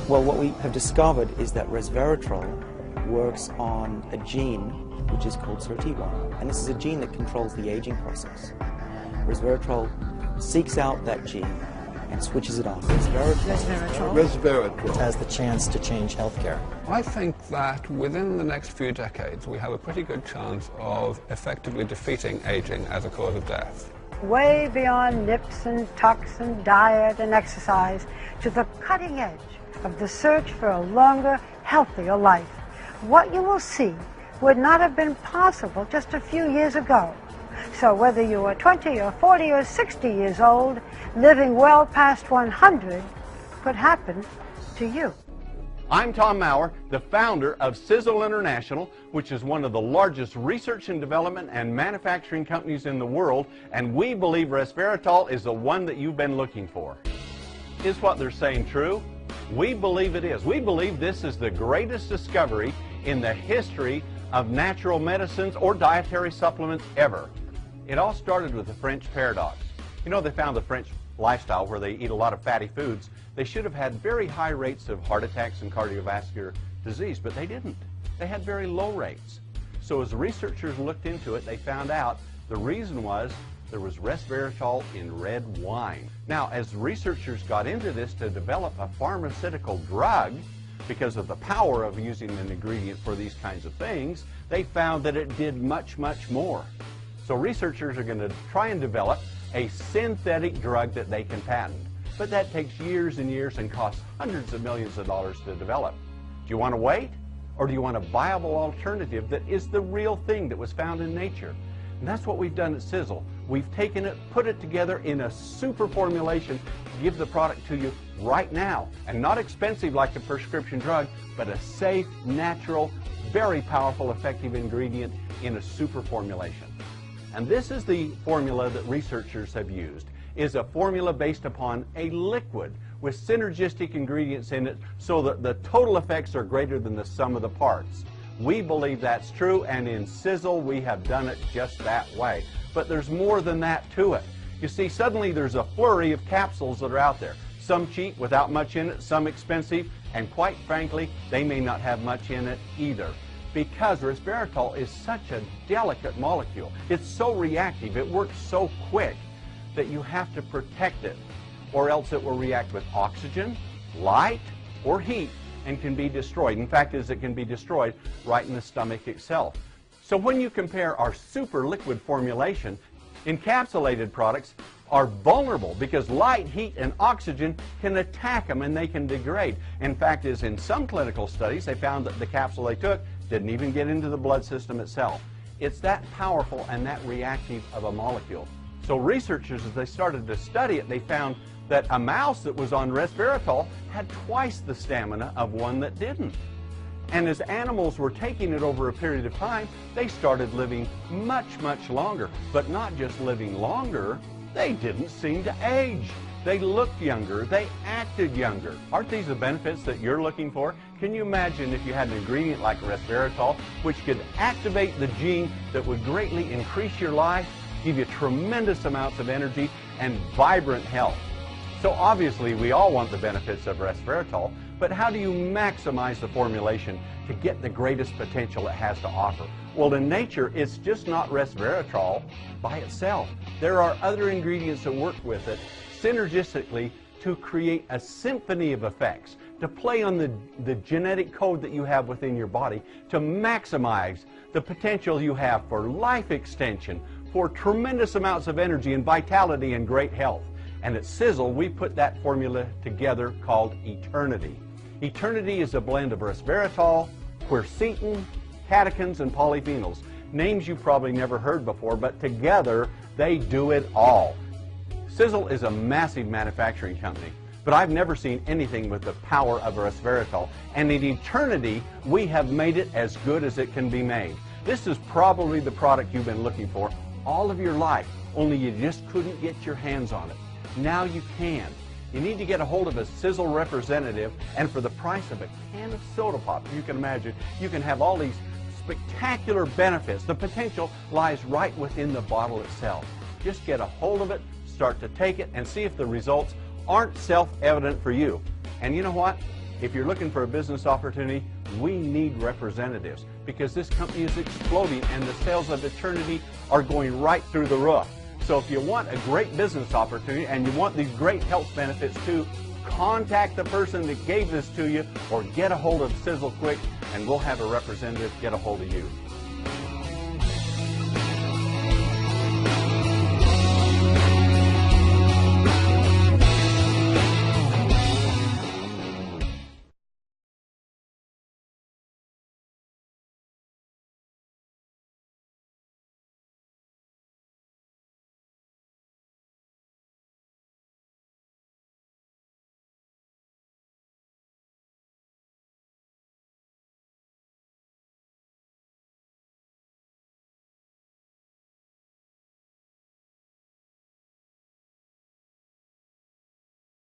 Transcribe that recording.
Well, what we have discovered is that resveratrol works on a gene which is called SIRT1, and this is a gene that controls the aging process. Resveratrol seeks out that gene and switches it on. Resveratrol has the chance to change healthcare. I think that within the next few decades we have a pretty good chance of effectively defeating aging as a cause of death. Way beyond nips and tucks and diet and exercise to the cutting edge of the search for a longer, healthier life. What you will see would not have been possible just a few years ago. So whether you are 20 or 40 or 60 years old, living well past 100 could happen to you. I'm Tom Maurer, the founder of Sisel International, which is one of the largest research and development and manufacturing companies in the world, and we believe resveratrol is the one that you've been looking for. Is what they're saying true? We believe it is. We believe this is the greatest discovery in the history of natural medicines or dietary supplements ever. It all started with the French paradox. You know, they found the French lifestyle where they eat a lot of fatty foods. They should have had very high rates of heart attacks and cardiovascular disease, but they didn't. They had very low rates. So as researchers looked into it, they found out the reason was there was resveratrol in red wine. Now, as researchers got into this to develop a pharmaceutical drug, because of the power of using an ingredient for these kinds of things, they found that it did much, much more. So researchers are going to try and develop a synthetic drug that they can patent. But that takes years and years and costs hundreds of millions of dollars to develop. Do you want to wait? Or do you want a viable alternative that is the real thing that was found in nature? And that's what we've done at Sisel. We've taken it, put it together in a super formulation to give the product to you right now. And not expensive like a prescription drug, but a safe, natural, very powerful, effective ingredient in a super formulation. And this is the formula that researchers have used. Is a formula based upon a liquid with synergistic ingredients in it so that the total effects are greater than the sum of the parts. We believe that's true, and in Sisel we have done it just that way. But there's more than that to it. You see, suddenly there's a flurry of capsules that are out there. Some cheap without much in it, some expensive, and quite frankly, they may not have much in it either. Because resveratrol is such a delicate molecule. It's so reactive, it works so quick that you have to protect it, or else it will react with oxygen, light, or heat and can be destroyed. In fact, it can be destroyed right in the stomach itself. So when you compare our super liquid formulation, encapsulated products are vulnerable because light, heat, and oxygen can attack them and they can degrade. In fact, as in some clinical studies, they found that the capsule they took didn't even get into the blood system itself. It's that powerful and that reactive of a molecule. So researchers, as they started to study it, they found that a mouse that was on resveratrol had twice the stamina of one that didn't. And as animals were taking it over a period of time, they started living much, much longer. But not just living longer, they didn't seem to age. They looked younger, they acted younger. Aren't these the benefits that you're looking for? Can you imagine if you had an ingredient like resveratrol, which could activate the gene that would greatly increase your life, give you tremendous amounts of energy and vibrant health? So obviously we all want the benefits of resveratrol, but how do you maximize the formulation to get the greatest potential it has to offer? Well, in nature, it's just not resveratrol by itself. There are other ingredients that work with it synergistically to create a symphony of effects, to play on the genetic code that you have within your body, to maximize the potential you have for life extension, for tremendous amounts of energy and vitality and great health. And at Sisel, we put that formula together called Eternity. Eternity is a blend of resveratrol, quercetin, catechins, and polyphenols. Names you've probably never heard before, but together they do it all. Sisel is a massive manufacturing company, but I've never seen anything with the power of resveratrol. And in Eternity, we have made it as good as it can be made. This is probably the product you've been looking for all of your life, only you just couldn't get your hands on it. Now you can. You need to get a hold of a Sisel representative, and for the price of a can of soda pop, you can imagine, you can have all these spectacular benefits. The potential lies right within the bottle itself. Just get a hold of it, start to take it, and see if the results aren't self-evident for you. And you know what? If you're looking for a business opportunity, we need representatives because this company is exploding and the sales of Eternity are going right through the roof. So if you want a great business opportunity and you want these great health benefits too, contact the person that gave this to you or get a hold of Sisel quick and we'll have a representative get a hold of you.